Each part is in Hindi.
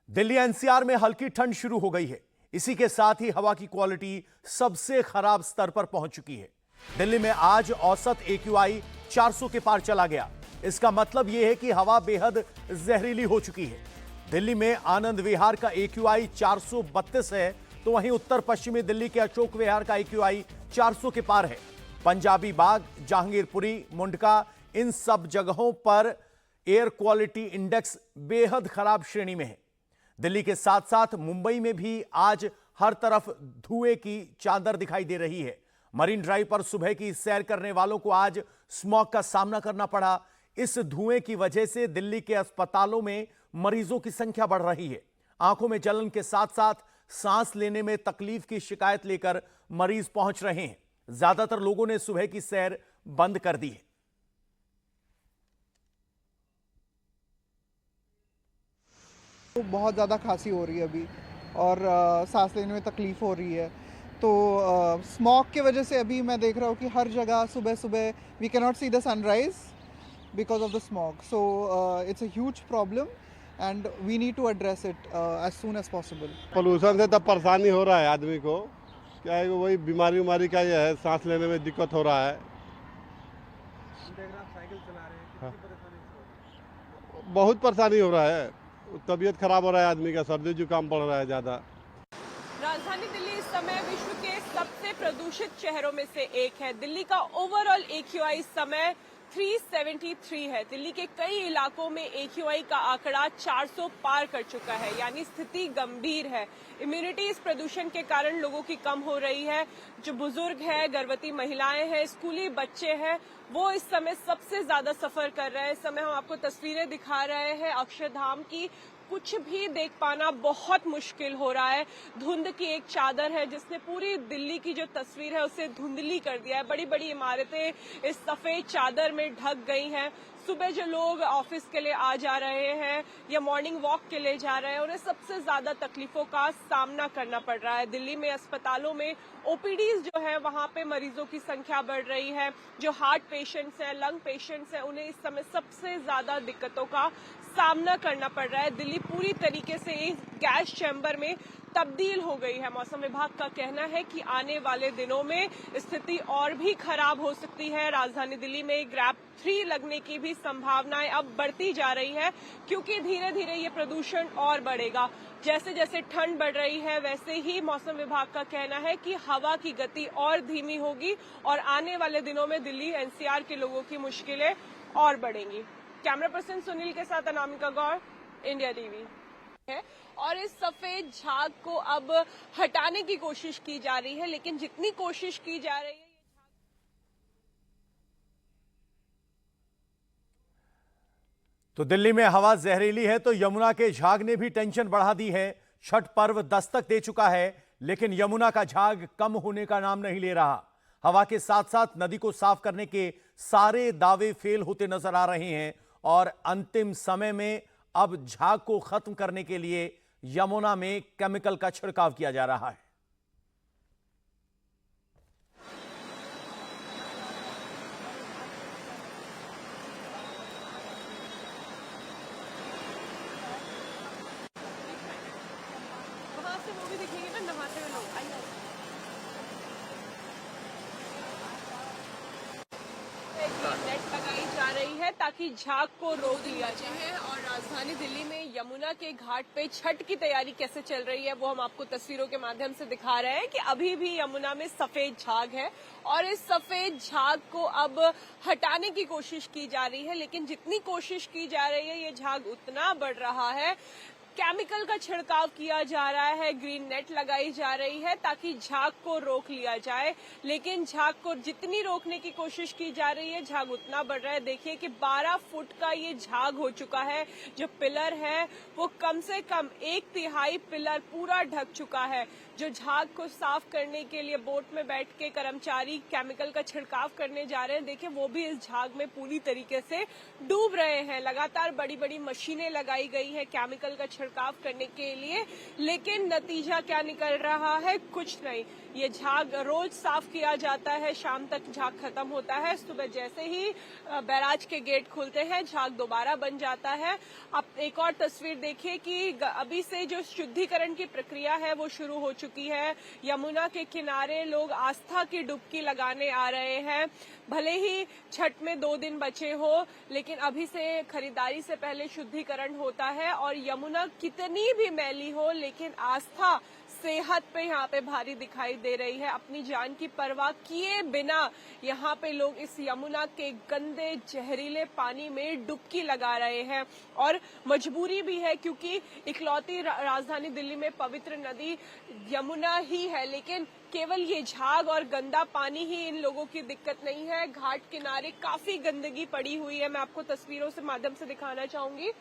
दिल्ली एनसीआर में हल्की ठंड शुरू हो गई है। इसी के साथ ही हवा की क्वालिटी सबसे खराब स्तर पर पहुंच चुकी है। दिल्ली में आज औसत AQI 400 के पार चला गया। इसका मतलब यह है कि हवा बेहद जहरीली हो चुकी है। दिल्ली में आनंद विहार का AQI 432 है, तो वहीं उत्तर पश्चिमी दिल्ली के अशोक विहार का AQI 400 के पार है। पंजाबी बाग, जहांगीरपुरी, मुंडका, इन सब जगहों पर एयर क्वालिटी इंडेक्स बेहद खराब श्रेणी में है। दिल्ली के साथ साथ मुंबई में भी आज हर तरफ धुएं की चादर दिखाई दे रही है। मरीन ड्राइव पर सुबह की सैर करने वालों को आज स्मॉग का सामना करना पड़ा। इस धुएं की वजह से दिल्ली के अस्पतालों में मरीजों की संख्या बढ़ रही है। आंखों में जलन के साथ साथ सांस लेने में तकलीफ की शिकायत लेकर मरीज पहुंच रहे हैं। ज्यादातर लोगों ने सुबह की सैर बंद कर दी है। बहुत ज़्यादा खांसी हो रही है अभी और सांस लेने में तकलीफ़ हो रही है। तो स्मॉग की वजह से अभी मैं देख रहा हूँ कि हर जगह सुबह सुबह we can not see the sunrise because of the smog. So it's a huge problem and we need to address it as soon as possible. Pollution से तब परेशानी हो रहा है आदमी को, क्या है वही बीमारी का ये है, सांस लेने में दिक्कत हो रहा है। साइकिल चला रहे हैं, कितनी परेशानी हो रही है? बहुत परेशानी हो रहा है, तबीयत खराब हो रहा है आदमी का, सर्दी जुकाम पड़ रहा है ज़्यादा। राजधानी दिल्ली इस समय विश्व के सबसे प्रदूषित शहरों में से एक है। दिल्ली का ओवरऑल AQI इस समय 373 है। दिल्ली के कई इलाकों में AQI का आंकड़ा 400 पार कर चुका है, यानी स्थिति गंभीर है। इम्यूनिटी इस प्रदूषण के कारण लोगों की कम हो रही है। जो बुजुर्ग है, गर्भवती महिलाएं हैं, स्कूली बच्चे हैं, वो इस समय सबसे ज्यादा सफर कर रहे हैं। इस समय हम आपको तस्वीरें दिखा रहे हैं अक्षरधाम की। कुछ भी देख पाना बहुत मुश्किल हो रहा है। धुंध की एक चादर है जिसने पूरी दिल्ली की जो तस्वीर है उसे धुंधली कर दिया है। बड़ी बड़ी इमारतें इस सफेद चादर में ढक गई हैं। सुबह जो लोग ऑफिस के लिए आ जा रहे हैं या मॉर्निंग वॉक के लिए जा रहे हैं, उन्हें सबसे ज्यादा तकलीफों का सामना करना पड़ रहा है। दिल्ली में अस्पतालों में OPDs जो है वहां पे मरीजों की संख्या बढ़ रही है। जो हार्ट पेशेंट्स हैं, लंग पेशेंट्स हैं, उन्हें इस समय सबसे ज्यादा दिक्कतों का सामना करना पड़ रहा है। दिल्ली पूरी तरीके से इस गैस चैम्बर में तब्दील हो गई है। मौसम विभाग का कहना है कि आने वाले दिनों में स्थिति और भी खराब हो सकती है। राजधानी दिल्ली में ग्रैप 3 लगने की भी संभावनाएं अब बढ़ती जा रही है, क्योंकि धीरे धीरे ये प्रदूषण और बढ़ेगा। जैसे जैसे ठंड बढ़ रही है वैसे ही मौसम विभाग का कहना है कि हवा की गति और धीमी होगी और आने वाले दिनों में दिल्ली NCR के लोगों की मुश्किलें और बढ़ेंगी। कैमरा पर्सन सुनील के साथ अनामिका गौर, इंडिया TV है। और इस सफेद झाग को अब हटाने की कोशिश की जा रही है, लेकिन जितनी कोशिश की जा रही है तो दिल्ली में हवा जहरीली है तो यमुना के झाग ने भी टेंशन बढ़ा दी है। छठ पर्व दस्तक दे चुका है, लेकिन यमुना का झाग कम होने का नाम नहीं ले रहा। हवा के साथ साथ नदी को साफ करने के सारे दावे फेल होते नजर आ रहे हैं और अंतिम समय में अब झाग को खत्म करने के लिए यमुना में केमिकल का छिड़काव किया जा रहा है। वहां से वो भी दिखेंगे ना नहाते हुए लोग। आइए नेट लगाई जा रही है ताकि झाग को रोक लिया जाए। और राजधानी दिल्ली में यमुना के घाट पे छठ की तैयारी कैसे चल रही है वो हम आपको तस्वीरों के माध्यम से दिखा रहे हैं कि अभी भी यमुना में सफेद झाग है और इस सफेद झाग को अब हटाने की कोशिश की जा रही है, लेकिन जितनी कोशिश की जा रही है ये झाग उतना बढ़ रहा है। केमिकल का छिड़काव किया जा रहा है, ग्रीन नेट लगाई जा रही है ताकि झाग को रोक लिया जाए, लेकिन झाग को जितनी रोकने की कोशिश की जा रही है झाग उतना बढ़ रहा है। देखिए कि 12 फुट का ये झाग हो चुका है। जो पिलर है वो कम से कम 1/3 पिलर पूरा ढक चुका है। जो झाग को साफ करने के लिए बोट में बैठ के कर्मचारी केमिकल का छिड़काव करने जा रहे हैं, देखिए वो भी इस झाग में पूरी तरीके से डूब रहे हैं। लगातार बड़ी बड़ी मशीनें लगाई गई है केमिकल का छिड़काव करने के लिए, लेकिन नतीजा क्या निकल रहा है? कुछ नहीं। ये झाग रोज साफ किया जाता है, शाम तक झाग खत्म होता है, सुबह जैसे ही बैराज के गेट खुलते हैं झाग दोबारा बन जाता है। आप एक और तस्वीर देखिए कि अभी से जो शुद्धिकरण की प्रक्रिया है वो शुरू हो चुकी है। यमुना के किनारे लोग आस्था की डुबकी लगाने आ रहे हैं। भले ही छठ में 2 दिन बचे हो, लेकिन अभी से खरीदारी से पहले शुद्धिकरण होता है। और यमुना कितनी भी मैली हो, लेकिन आस्था सेहत पे यहाँ पे भारी दिखाई दे रही है। अपनी जान की परवाह किए बिना यहाँ पे लोग इस यमुना के गंदे जहरीले पानी में डुबकी लगा रहे हैं। और मजबूरी भी है, क्योंकि इकलौती राजधानी दिल्ली में पवित्र नदी यमुना ही है। लेकिन केवल ये झाग और गंदा पानी ही इन लोगों की दिक्कत नहीं है। घाट किनारे काफी गंदगी पड़ी हुई है। मैं आपको तस्वीरों से माध्यम से दिखाना चाहूंगी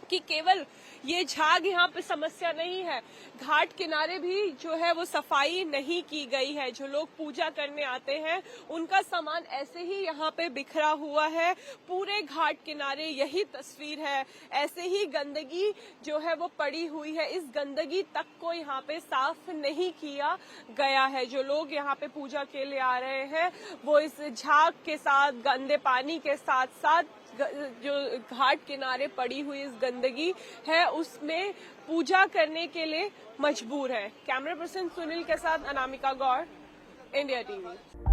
कि केवल ये झाग यहाँ पे समस्या नहीं है, घाट किनारे भी जो है वो सफाई नहीं की गई है। जो लोग पूजा करने आते हैं उनका सामान ऐसे ही यहाँ पे बिखरा हुआ है। पूरे घाट किनारे यही तस्वीर है, ऐसे ही गंदगी जो है वो पड़ी हुई है। इस गंदगी तक को यहाँ पे साफ नहीं किया गया है। जो लोग यहाँ पे पूजा के लिए आ रहे हैं वो इस झाग के साथ, गंदे पानी के साथ साथ जो घाट किनारे पड़ी हुई इस गंदगी है उसमें पूजा करने के लिए मजबूर है। कैमरा पर्सन सुनील के साथ अनामिका गौर, इंडिया टीवी।